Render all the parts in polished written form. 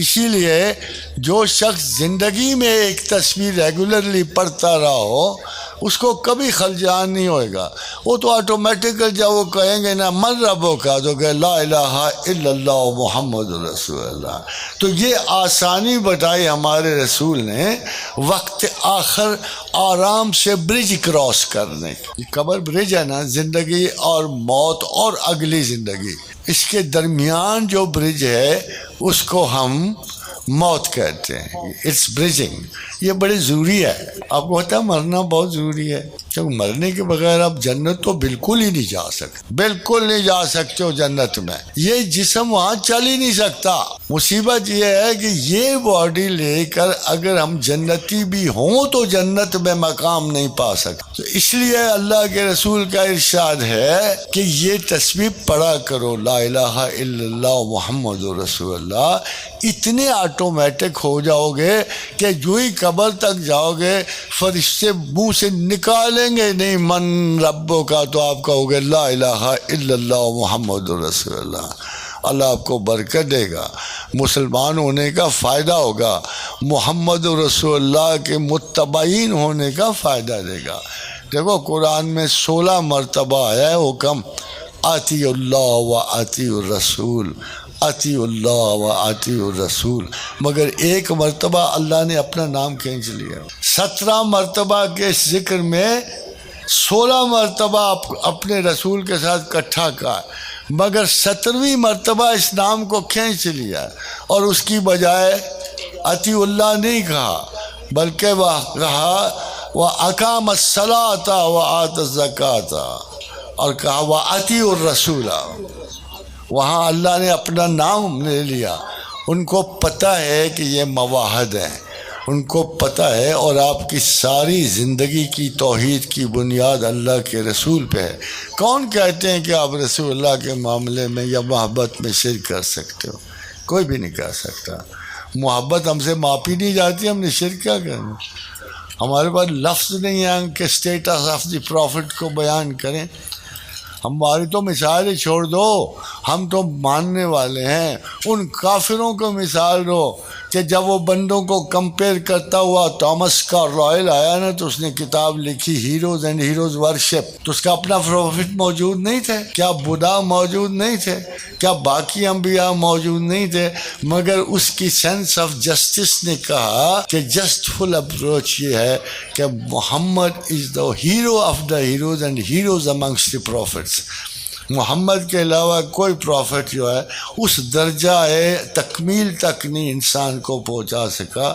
اسی لیے جو شخص زندگی میں ایک تصویر ریگولرلی پڑھتا رہا ہو اس کو کبھی خلجان نہیں ہوئے گا. وہ تو آٹومیٹکل جب وہ کہیں گے نا من ربو کا تو کہ لا الہ الا اللہ محمد رسول اللہ. تو یہ آسانی بتائی ہمارے رسول نے وقت آخر آرام سے برج کراس کرنے. قبر برج ہے نا، زندگی اور موت اور اگلی زندگی، اس کے درمیان جو برج ہے اس کو ہم موت کہتے ہیں. It's bridging. یہ بڑی ضروری ہے. آپ کو پتہ ہے مرنا بہت ضروری ہے، کیونکہ مرنے کے بغیر آپ جنت تو بالکل ہی نہیں جا سکتے، بالکل نہیں جا سکتے ہو جنت میں. یہ جسم وہاں چل ہی نہیں سکتا. مصیبت یہ ہے کہ یہ باڈی لے کر اگر ہم جنتی بھی ہوں تو جنت میں مقام نہیں پا سکتے. تو اس لیے اللہ کے رسول کا ارشاد ہے کہ یہ تسبیح پڑھا کرو لا الہ الا اللہ محمد رسول اللہ. اتنے آٹومیٹک ہو جاؤ گے کہ جو ہی قبر تک جاؤ گے فرشتے منہ سے نکالیں گے نہیں من ربوں کا، تو آپ کہو گے لا الہ الا اللہ محمد رسول اللہ. اللہ آپ کو برکت دے گا، مسلمان ہونے کا فائدہ ہوگا، محمد رسول اللہ کے متبعین ہونے کا فائدہ دے گا. دیکھو قرآن میں 16 مرتبہ ہے حکم اطیع اللہ و اطیع الرسول، اطیع اللہ و اطیع الرسول، مگر ایک مرتبہ اللہ نے اپنا نام کھینچ لیا. 17 مرتبہ کے اس ذکر میں 16 مرتبہ اپنے رسول کے ساتھ اکٹھا کہا، مگر 17ویں مرتبہ اس نام کو کھینچ لیا اور اس کی بجائے اطیع اللہ نہیں کہا بلکہ وہ کہا وَأَقَامَ الصَّلَاةَ وَآتَ الزَّكَاةَ اور کہا وَأَطِیعُوا الرَّسُولَ. وہاں اللہ نے اپنا نام لے لیا. ان کو پتہ ہے کہ یہ مواحد ہیں، ان کو پتہ ہے، اور آپ کی ساری زندگی کی توحید کی بنیاد اللہ کے رسول پہ ہے. کون کہتے ہیں کہ آپ رسول اللہ کے معاملے میں یا محبت میں شرک کر سکتے ہو؟ کوئی بھی نہیں کر سکتا. محبت ہم سے ماپی نہیں جاتی، ہم نے شرک کیا کرنا؟ ہمارے پاس لفظ نہیں ہے کہ اسٹیٹس آف دی پروفٹ کو بیان کریں. ہماری تو مثال چھوڑ دو، ہم تو ماننے والے ہیں. ان کافروں کو مثال دو کہ جب وہ بندوں کو کمپیئر کرتا ہوا تھامس کارلائل آیا نا تو اس نے کتاب لکھی ہیروز اینڈ ہیروز ورشپ. تو اس کا اپنا پروفٹ موجود نہیں تھے؟ کیا بدا موجود نہیں تھے؟ کیا باقی انبیاء موجود نہیں تھے؟ مگر اس کی سینس آف جسٹس نے کہا کہ جسٹ فل اپروچ یہ ہے کہ Muhammad is the hero of the heroes and heroes amongst the prophets. Muhammad کے علاوہ کوئی پروفٹ جو ہے اس درجہ تکمیل تک نہیں انسان کو پہنچا سکا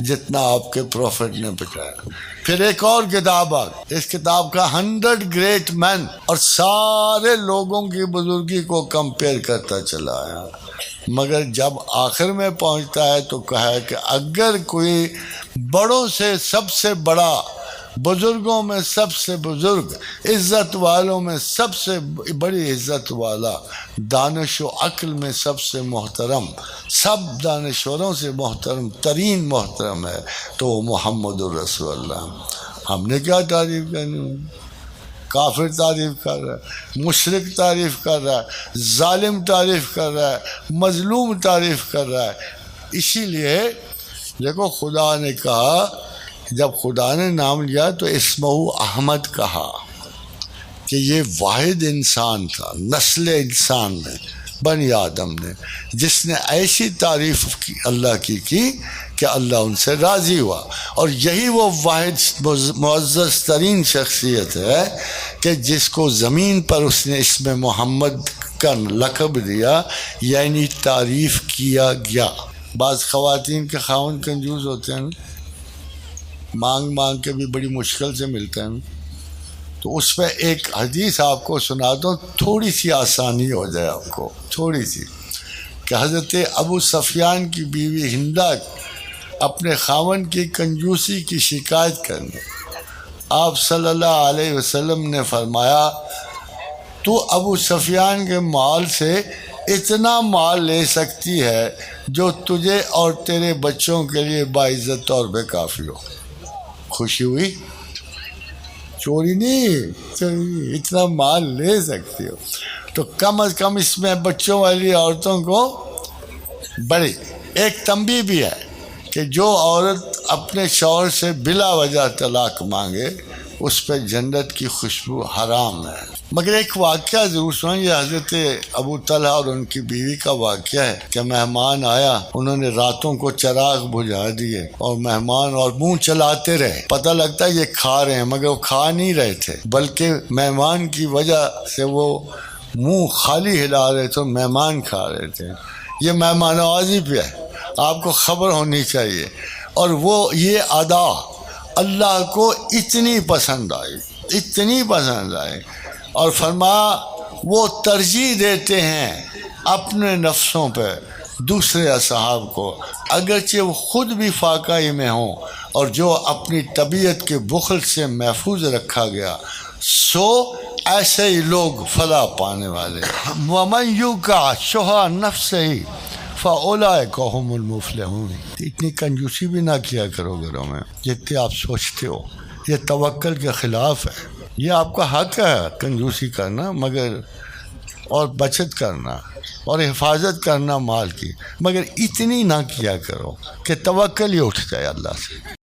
جتنا آپ کے پروفٹ نے پہنچایا. پھر ایک اور کتاب آ گئی، اس کتاب کا 100 گریٹ مین اور سارے لوگوں کی بزرگی کو کمپیئر کرتا چلا آیا. مگر جب آخر میں پہنچتا ہے تو کہا ہے کہ اگر کوئی بڑوں سے سب سے بڑا، بزرگوں میں سب سے بزرگ، عزت والوں میں سب سے بڑی عزت والا، دانش و عقل میں سب سے محترم، سب دانشوروں سے محترم ترین محترم ہے تو وہ محمد الرسول اللہ. ہم نے کیا تعریف کرنی؟ کافر تعریف کر رہا ہے، مشرک تعریف کر رہا ہے، ظالم تعریف کر رہا ہے، مظلوم تعریف کر رہا ہے. اسی لیے دیکھو خدا نے کہا، جب خدا نے نام لیا تو اسمہ احمد کہا کہ یہ واحد انسان تھا، نسل انسان میں، بنی آدم نے، جس نے ایسی تعریف کی اللہ کی کہ اللہ ان سے راضی ہوا. اور یہی وہ واحد معزز ترین شخصیت ہے کہ جس کو زمین پر اس نے اسم محمد کا لقب دیا، یعنی تعریف کیا گیا. بعض خواتین کے خاوند کنجوس ہوتے ہیں، مانگ مانگ کے بھی بڑی مشکل سے ملتے ہیں، تو اس پہ ایک حدیث آپ کو سنا دو، تھوڑی سی آسانی ہو جائے آپ کو، تھوڑی سی، کہ حضرت ابو سفیان کی بیوی ہندہ اپنے خاوند کی کنجوسی کی شکایت کرنے، آپ صلی اللہ علیہ وسلم نے فرمایا تو ابو سفیان کے مال سے اتنا مال لے سکتی ہے جو تجھے اور تیرے بچوں کے لیے باعزت طور پہ کافی ہو. خوشی ہوئی؟ چوری نہیں، اتنا مال لے سکتی ہو تو کم از کم اس میں بچوں والی عورتوں کو بڑی ایک تنبیہ بھی ہے کہ جو عورت اپنے شوہر سے بلا وجہ طلاق مانگے اس پہ جنت کی خوشبو حرام ہے۔ مگر ایک واقعہ ضرور سنیں، یہ حضرت ابو طلحہ اور ان کی بیوی کا واقعہ ہے کہ مہمان آیا، انہوں نے راتوں کو چراغ بجھا دیے اور مہمان اور منہ چلاتے رہے، پتہ لگتا ہے یہ کھا رہے ہیں مگر وہ کھا نہیں رہے تھے، بلکہ مہمان کی وجہ سے وہ منہ خالی ہلا رہے تھے، مہمان کھا رہے تھے۔ یہ مہمان نوازی پہ ہے، آپ کو خبر ہونی چاہیے۔ اور وہ یہ ادا اللہ کو اتنی پسند آئی اور فرمایا وہ ترجیح دیتے ہیں اپنے نفسوں پہ دوسرے اصحاب کو، اگرچہ وہ خود بھی فاقہ میں ہوں، اور جو اپنی طبیعت کے بخل سے محفوظ رکھا گیا سو ایسے ہی لوگ فلاح پانے والے۔ وَمَن يُوقَ شُحَّ نَفْسِهِ فَأُولَٰئِکَ هُمُ الْمُفْلِحُونَ۔ اتنی کنجوسی بھی نہ کیا کرو گھروں میں جتنے آپ سوچتے ہو، یہ توکل کے خلاف ہے۔ یہ آپ کا حق ہے کنجوسی کرنا مگر اور بچت کرنا اور حفاظت کرنا مال کی، مگر اتنی نہ کیا کرو کہ توکل ہی اٹھ جائے اللہ سے۔